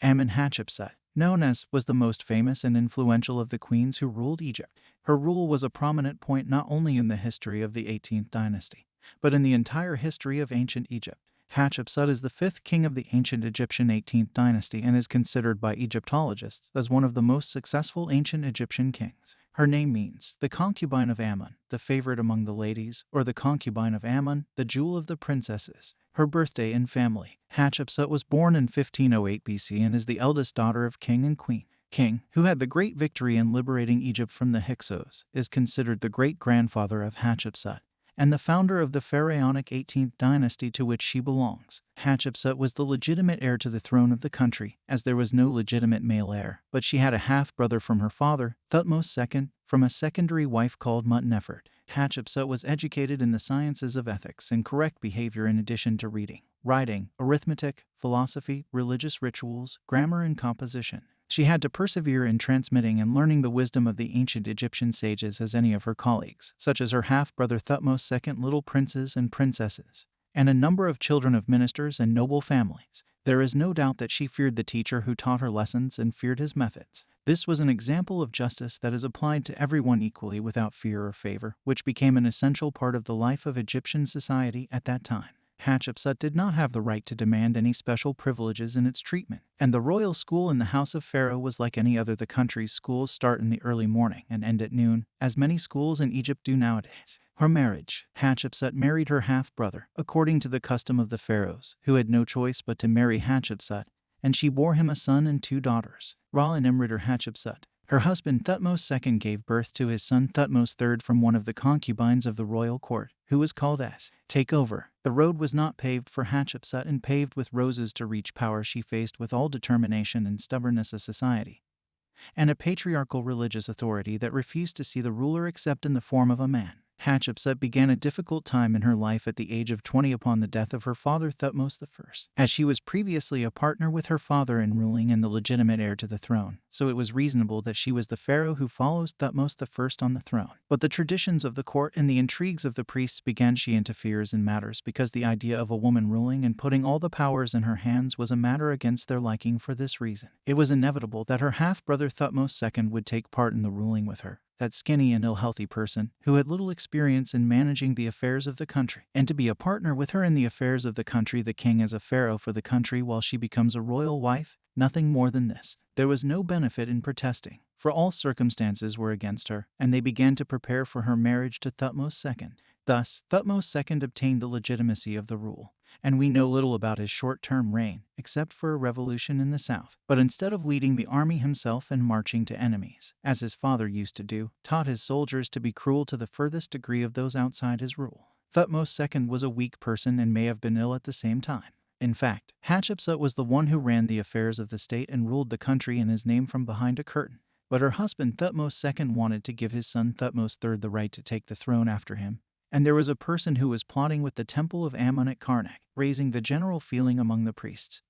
Amun Hatshepsut, known as, was the most famous and influential of the queens who ruled Egypt. Her rule was a prominent point not only in the history of the 18th dynasty, but in the entire history of ancient Egypt. Hatshepsut is the fifth king of the ancient Egyptian 18th dynasty and is considered by Egyptologists as one of the most successful ancient Egyptian kings. Her name means the concubine of Amun, the favorite among the ladies, or the concubine of Amun, the jewel of the princesses. Her birthday and family. Hatshepsut was born in 1508 BC and is the eldest daughter of King and Queen. King, who had the great victory in liberating Egypt from the Hyksos, is considered the great-grandfather of Hatshepsut and the founder of the pharaonic 18th dynasty to which she belongs. Hatshepsut was the legitimate heir to the throne of the country, as there was no legitimate male heir, but she had a half-brother from her father, Thutmose II, from a secondary wife called Mutnefert. Hatshepsut was educated in the sciences of ethics and correct behavior in addition to reading, writing, arithmetic, philosophy, religious rituals, grammar, and composition. She had to persevere in transmitting and learning the wisdom of the ancient Egyptian sages as any of her colleagues, such as her half-brother Thutmose II, little princes and princesses, and a number of children of ministers and noble families. There is no doubt that she feared the teacher who taught her lessons and feared his methods. This was an example of justice that is applied to everyone equally without fear or favor, which became an essential part of the life of Egyptian society at that time. Hatshepsut did not have the right to demand any special privileges in its treatment, and the royal school in the house of Pharaoh was like any other. The country's schools start in the early morning and end at noon, as many schools in Egypt do nowadays. Her marriage. Hatshepsut married her half-brother, according to the custom of the pharaohs, who had no choice but to marry Hatshepsut, and she bore him a son and two daughters, Ra and Imrit or Hatshepsut. Her husband Thutmose II gave birth to his son Thutmose III from one of the concubines of the royal court, who was called as Takeover. The road was not paved for Hatshepsut and paved with roses to reach power. She faced with all determination and stubbornness a society and a patriarchal religious authority that refused to see the ruler except in the form of a man. Hatshepsut began a difficult time in her life at the age of 20 upon the death of her father Thutmose I, as she was previously a partner with her father in ruling and the legitimate heir to the throne, so it was reasonable that she was the pharaoh who follows Thutmose I on the throne. But the traditions of the court and the intrigues of the priests began. She interferes in matters because the idea of a woman ruling and putting all the powers in her hands was a matter against their liking. For this reason, it was inevitable that her half-brother Thutmose II would take part in the ruling with her, that skinny and ill-healthy person who had little experience in managing the affairs of the country, and to be a partner with her in the affairs of the country. The king as a pharaoh for the country while she becomes a royal wife, nothing more than this. There was no benefit in protesting, for all circumstances were against her, and they began to prepare for her marriage to Thutmose II. Thus, Thutmose II obtained the legitimacy of the rule, and we know little about his short-term reign, except for a revolution in the south. But instead of leading the army himself and marching to enemies, as his father used to do, taught his soldiers to be cruel to the furthest degree of those outside his rule. Thutmose II was a weak person and may have been ill at the same time. In fact, Hatshepsut was the one who ran the affairs of the state and ruled the country in his name from behind a curtain. But her husband Thutmose II wanted to give his son Thutmose III the right to take the throne after him, and there was a person who was plotting with the temple of Amun at Karnak, raising the general feeling among the priests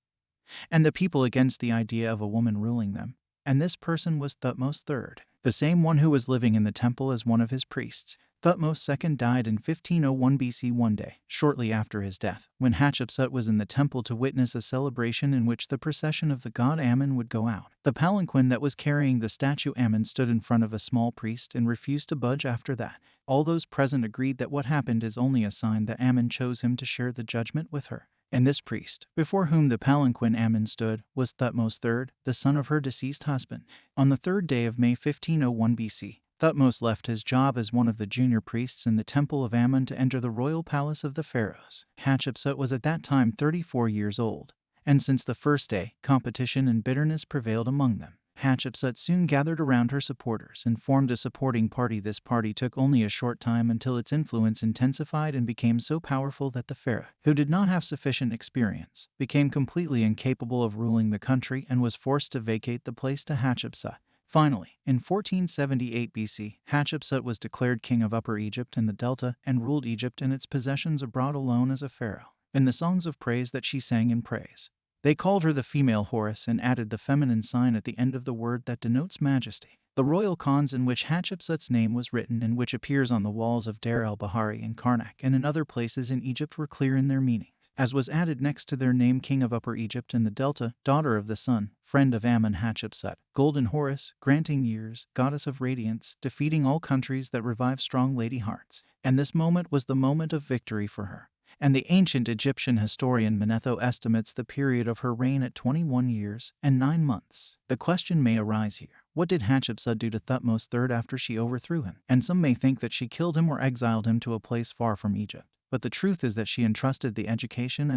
and the people against the idea of a woman ruling them, and this person was Thutmose III, the same one who was living in the temple as one of his priests. Thutmose II died in 1501 BC one day, shortly after his death, when Hatshepsut was in the temple to witness a celebration in which the procession of the god Amun would go out. The palanquin that was carrying the statue Amun stood in front of a small priest and refused to budge after that. All those present agreed that what happened is only a sign that Amun chose him to share the judgment with her. And this priest, before whom the palanquin Amun stood, was Thutmose III, the son of her deceased husband. On the 3rd day of May 1501 BC, Thutmose left his job as one of the junior priests in the temple of Amun to enter the royal palace of the pharaohs. Hatshepsut was at that time 34 years old, and since the first day, competition and bitterness prevailed among them. Hatshepsut soon gathered around her supporters and formed a supporting party. This party took only a short time until its influence intensified and became so powerful that the pharaoh, who did not have sufficient experience, became completely incapable of ruling the country and was forced to vacate the place to Hatshepsut. Finally, in 1478 BC, Hatshepsut was declared king of Upper Egypt and the Delta and ruled Egypt and its possessions abroad alone as a pharaoh. In the songs of praise that she sang in praise, they called her the female Horus and added the feminine sign at the end of the word that denotes majesty. The royal khans in which Hatshepsut's name was written and which appears on the walls of Deir, el-Bahari and Karnak and in other places in Egypt were clear in their meaning. as was added next to their name, King of Upper Egypt and the Delta, daughter of the sun, friend of Amun, Hatshepsut, golden Horus, granting years, goddess of radiance, defeating all countries that revive strong lady hearts. And this moment was the moment of victory for her. And the ancient Egyptian historian Manetho estimates the period of her reign at 21 years and 9 months. The question may arise here. What did Hatshepsut do to Thutmose III after she overthrew him? And some may think that she killed him or exiled him to a place far from Egypt. But the truth is that she entrusted the education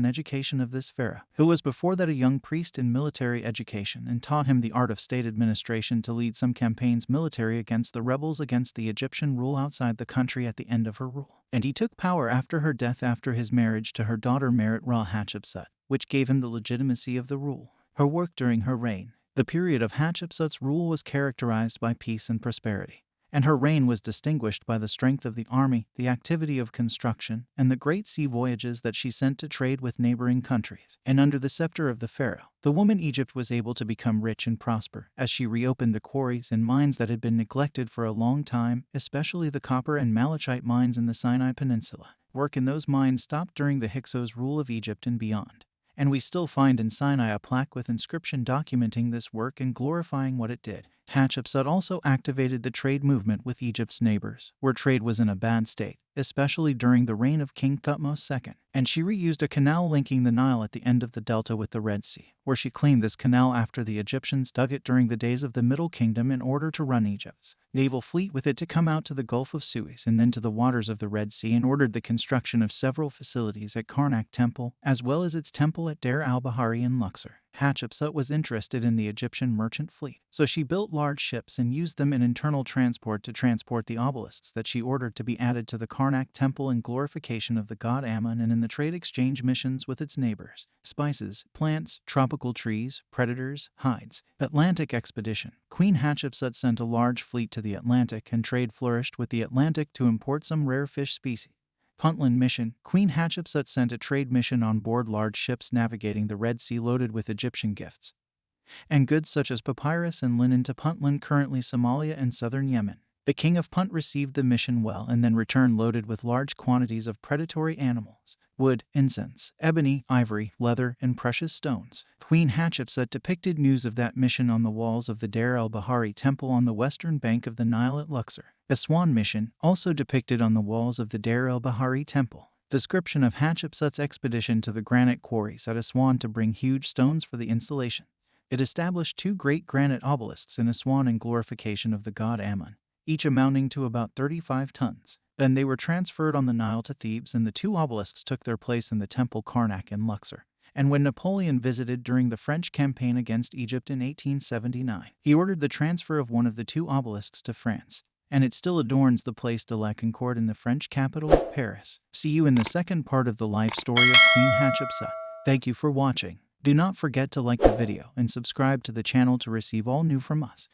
of this pharaoh, who was before that a young priest in military education, and taught him the art of state administration to lead some campaigns military against the rebels against the Egyptian rule outside the country at the end of her rule. And he took power after her death after his marriage to her daughter Merit-Ra Hatshepsut, which gave him the legitimacy of the rule. Her work during her reign. The period of Hatshepsut's rule was characterized by peace and prosperity, and her reign was distinguished by the strength of the army, the activity of construction, and the great sea voyages that she sent to trade with neighboring countries. And under the scepter of the pharaoh, the woman Egypt was able to become rich and prosper, as she reopened the quarries and mines that had been neglected for a long time, especially the copper and malachite mines in the Sinai Peninsula. Work in those mines stopped during the Hyksos rule of Egypt and beyond. And we still find in Sinai a plaque with inscription documenting this work and glorifying what it did. Hatshepsut also activated the trade movement with Egypt's neighbors, where trade was in a bad state, especially during the reign of King Thutmose II. And she reused a canal linking the Nile at the end of the delta with the Red Sea, where she claimed this canal after the Egyptians dug it during the days of the Middle Kingdom in order to run Egypt's naval fleet with it to come out to the Gulf of Suez and then to the waters of the Red Sea, and ordered the construction of several facilities at Karnak Temple, as well as its temple at Deir el-Bahari in Luxor. Hatshepsut was interested in the Egyptian merchant fleet, so she built large ships and used them in internal transport to transport the obelisks that she ordered to be added to the Karnak temple in glorification of the god Amun, and in the trade exchange missions with its neighbors: spices, plants, tropical trees, predators, hides. Atlantic expedition. Queen Hatshepsut sent a large fleet to the Atlantic, and trade flourished with the Atlantic to import some rare fish species. Huntland Mission. Queen Hatshepsut sent a trade mission on board large ships navigating the Red Sea loaded with Egyptian gifts and goods such as papyrus and linen to Puntland, currently Somalia and southern Yemen. The king of Punt received the mission well and then returned loaded with large quantities of predatory animals, wood, incense, ebony, ivory, leather, and precious stones. Queen Hatshepsut depicted news of that mission on the walls of the Deir el-Bahari temple on the western bank of the Nile at Luxor. Aswan mission, also depicted on the walls of the Deir el-Bahari temple. Description of Hatshepsut's expedition to the granite quarries at Aswan to bring huge stones for the installation. It established 2 great granite obelisks in Aswan in glorification of the god Amun, each amounting to about 35 tons. Then they were transferred on the Nile to Thebes, and the 2 obelisks took their place in the temple Karnak in Luxor. And when Napoleon visited during the French campaign against Egypt in 1879, he ordered the transfer of one of the 2 obelisks to France, and it still adorns the Place de la Concorde in the French capital, Paris. See you in the second part of the life story of Queen Hatshepsut. Thank you for watching. Do not forget to like the video and subscribe to the channel to receive all new from us.